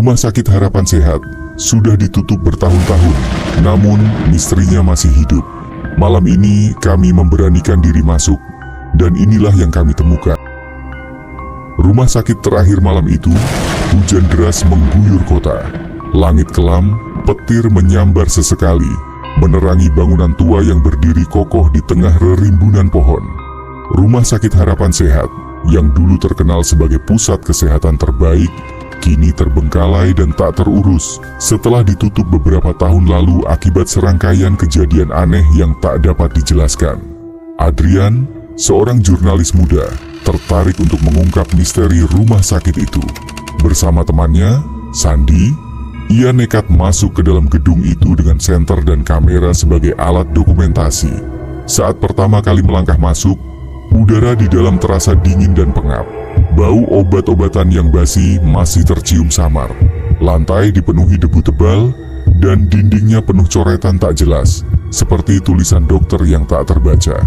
Rumah Sakit Harapan Sehat sudah ditutup bertahun-tahun, namun misterinya masih hidup. Malam ini kami memberanikan diri masuk, dan inilah yang kami temukan. Rumah sakit terakhir malam itu, hujan deras mengguyur kota. Langit kelam, petir menyambar sesekali, menerangi bangunan tua yang berdiri kokoh di tengah rerimbunan pohon. Rumah Sakit Harapan Sehat, yang dulu terkenal sebagai pusat kesehatan terbaik, kini terbengkalai dan tak terurus setelah ditutup beberapa tahun lalu akibat serangkaian kejadian aneh yang tak dapat dijelaskan. Adrian, seorang jurnalis muda, tertarik untuk mengungkap misteri rumah sakit itu. Bersama temannya, Sandi, ia nekat masuk ke dalam gedung itu dengan senter dan kamera sebagai alat dokumentasi. Saat pertama kali melangkah masuk, udara di dalam terasa dingin dan pengap. Bau obat-obatan yang basi masih tercium samar. Lantai dipenuhi debu tebal, dan dindingnya penuh coretan tak jelas, seperti tulisan dokter yang tak terbaca.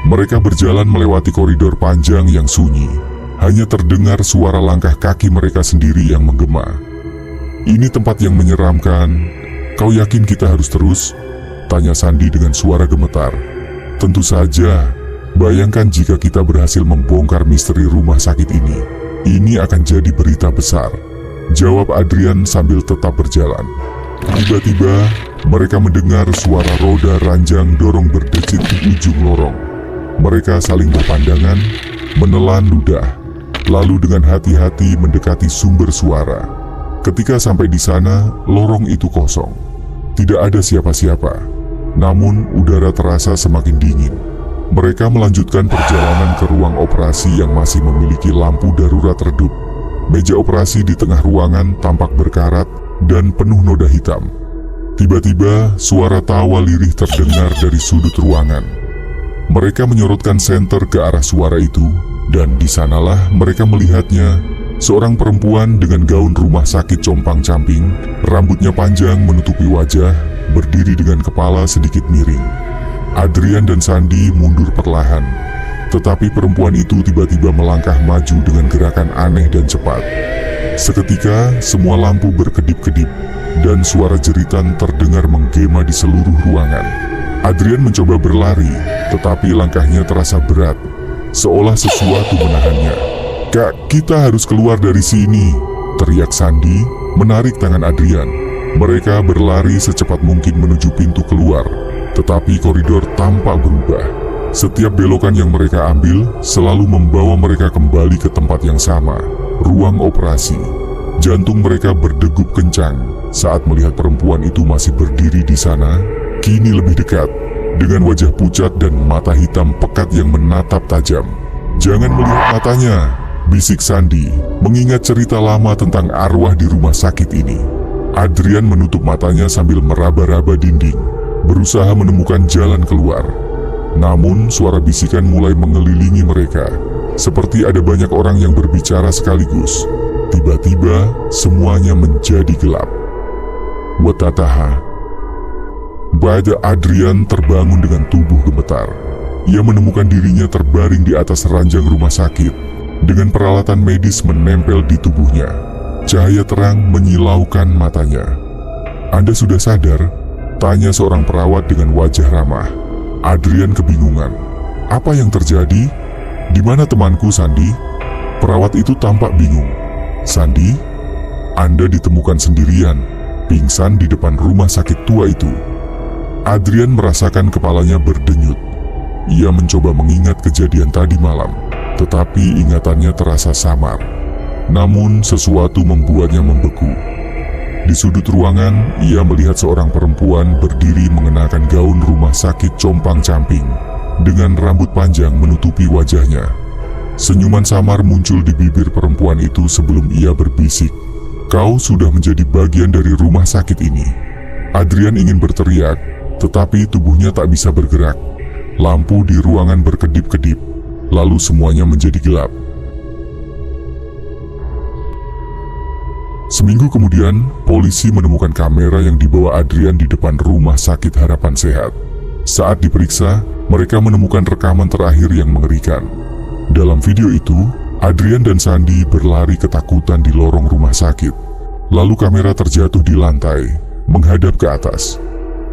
Mereka berjalan melewati koridor panjang yang sunyi. Hanya terdengar suara langkah kaki mereka sendiri yang menggema. "Ini tempat yang menyeramkan. Kau yakin kita harus terus?" tanya Sandi dengan suara gemetar. "Tentu saja. Bayangkan jika kita berhasil membongkar misteri rumah sakit ini. Ini akan jadi berita besar," jawab Adrian sambil tetap berjalan. Tiba-tiba, mereka mendengar suara roda ranjang dorong berdecit di ujung lorong. Mereka saling berpandangan, menelan ludah, lalu dengan hati-hati mendekati sumber suara. Ketika sampai di sana, lorong itu kosong. Tidak ada siapa-siapa, namun udara terasa semakin dingin. Mereka melanjutkan perjalanan ke ruang operasi yang masih memiliki lampu darurat redup. Meja operasi di tengah ruangan tampak berkarat dan penuh noda hitam. Tiba-tiba, suara tawa lirih terdengar dari sudut ruangan. Mereka menyorotkan senter ke arah suara itu, dan di sanalah mereka melihatnya, seorang perempuan dengan gaun rumah sakit compang-camping, rambutnya panjang menutupi wajah, berdiri dengan kepala sedikit miring. Adrian dan Sandi mundur perlahan, tetapi perempuan itu tiba-tiba melangkah maju dengan gerakan aneh dan cepat. Seketika, semua lampu berkedip-kedip, dan suara jeritan terdengar menggema di seluruh ruangan. Adrian mencoba berlari, tetapi langkahnya terasa berat, seolah sesuatu menahannya. "Kak, kita harus keluar dari sini," teriak Sandi, menarik tangan Adrian. Mereka berlari secepat mungkin menuju pintu keluar, tetapi koridor tampak berubah. Setiap belokan yang mereka ambil selalu membawa mereka kembali ke tempat yang sama, ruang operasi. Jantung mereka berdegup kencang saat melihat perempuan itu masih berdiri di sana, kini lebih dekat, dengan wajah pucat dan mata hitam pekat yang menatap tajam. "Jangan melihat matanya," bisik Sandi, mengingat cerita lama tentang arwah di rumah sakit ini. Adrian menutup matanya sambil meraba-raba dinding, berusaha menemukan jalan keluar. Namun suara bisikan mulai mengelilingi mereka, seperti ada banyak orang yang berbicara sekaligus. Tiba-tiba semuanya menjadi gelap. "Watataha." Badan Adrian terbangun dengan tubuh gemetar. Ia menemukan dirinya terbaring di atas ranjang rumah sakit, dengan peralatan medis menempel di tubuhnya. Cahaya terang menyilaukan matanya. "Anda sudah sadar?" tanya seorang perawat dengan wajah ramah. Adrian kebingungan. "Apa yang terjadi? Di mana temanku, Sandi?" Perawat itu tampak bingung. "Sandi, Anda ditemukan sendirian, pingsan di depan rumah sakit tua itu." Adrian merasakan kepalanya berdenyut. Ia mencoba mengingat kejadian tadi malam, tetapi ingatannya terasa samar. Namun sesuatu membuatnya membeku. Di sudut ruangan, ia melihat seorang perempuan berdiri mengenakan gaun rumah sakit compang-camping, dengan rambut panjang menutupi wajahnya. Senyuman samar muncul di bibir perempuan itu sebelum ia berbisik, "Kau sudah menjadi bagian dari rumah sakit ini." Adrian ingin berteriak, tetapi tubuhnya tak bisa bergerak. Lampu di ruangan berkedip-kedip, lalu semuanya menjadi gelap. Seminggu kemudian, polisi menemukan kamera yang dibawa Adrian di depan Rumah Sakit Harapan Sehat. Saat diperiksa, mereka menemukan rekaman terakhir yang mengerikan. Dalam video itu, Adrian dan Sandi berlari ketakutan di lorong rumah sakit. Lalu kamera terjatuh di lantai, menghadap ke atas.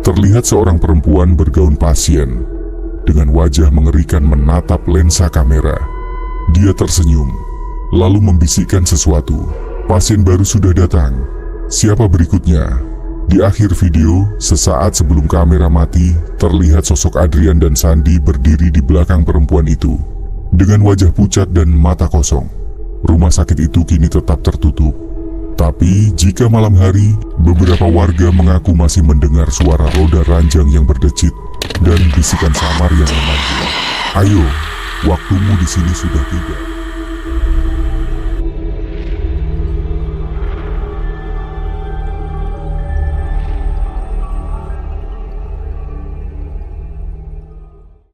Terlihat seorang perempuan bergaun pasien, dengan wajah mengerikan menatap lensa kamera. Dia tersenyum, lalu membisikkan sesuatu. Pasien baru sudah datang. Siapa berikutnya? Di akhir video, sesaat sebelum kamera mati, terlihat sosok Adrian dan Sandi berdiri di belakang perempuan itu. Dengan wajah pucat dan mata kosong. Rumah sakit itu kini tetap tertutup. Tapi, jika malam hari, beberapa warga mengaku masih mendengar suara roda ranjang yang berdecit dan bisikan samar yang memanggil. Ayo, waktumu di sini sudah tiba.